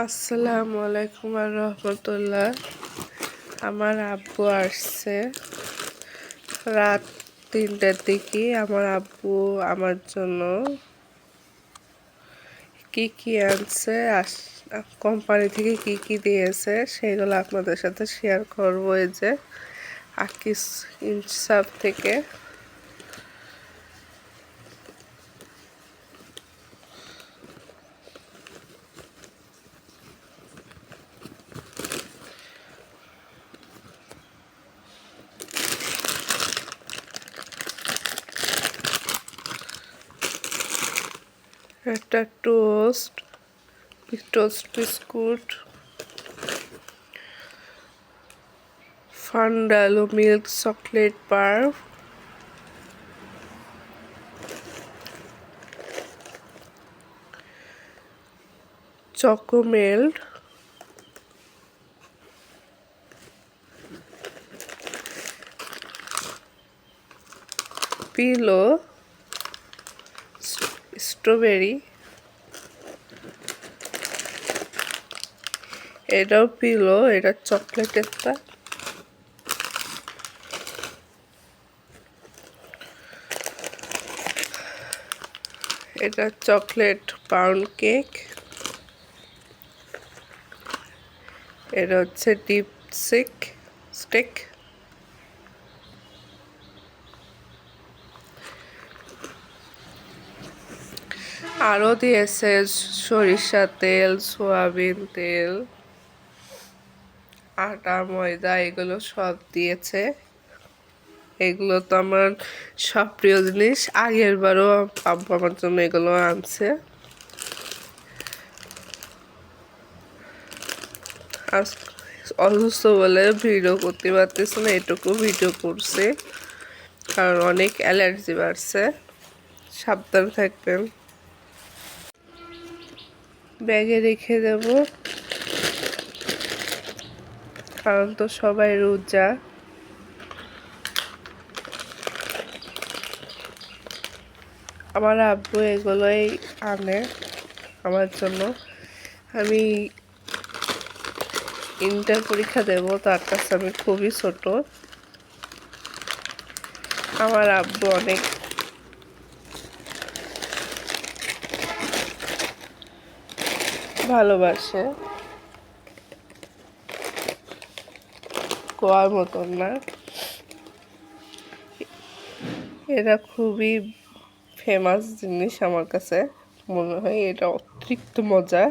আসসালামু আলাইকুম আর রহমতুল্লাহ। আমার আব্বু আসছে রাত 3টার দিকে। আমার আব্বু আমার জন্য কি কি আনছে, কোম্পানি থেকে কি কি দিয়েছে সেগুলো আপনাদের সাথে শেয়ার করবো। এই যে আকিস ইনসাফ থেকে একটা টোস্ট বিস্কুট, ফান্ডালো milk chocolate bar, Chocomelt, pillow, strawberry, এটাও পিলো, এটা চকলেটেরটা, এটা চকলেট পাউন্ড কেক, এটা হচ্ছে ডিপ স্টেক, আরও দিয়েছে সরিষা তেল, সয়াবিন তেল, আটা, ময়দা, এগুলো সব দিয়েছে। এগুলো তো আমার সব প্রিয় জিনিস। আগের বারও আব্বু আমার জন্য এগুলো আনছে। আজ অসুস্থ বলে ভিডিও করতে পারতেছে না, এটুকু ভিডিও করছে কারণ অনেক অ্যালার্জি বাড়ছে। সাবধান থাকবেন। ব্যাগে রেখে দেব কারণ তো সবাই রোজা। আমার আব্বু এগুলোই আনে আমার জন্য। আমি ইন্টার পরীক্ষা দেব, তার কাছে আমি খুবই ছোট। আমার আব্বু অনেক ভালোবাসে, কোয়ার মতন না। এটা খুবই ফেমাস জিনিস আমার কাছে মনে হয়, এটা অতিরিক্ত মজা।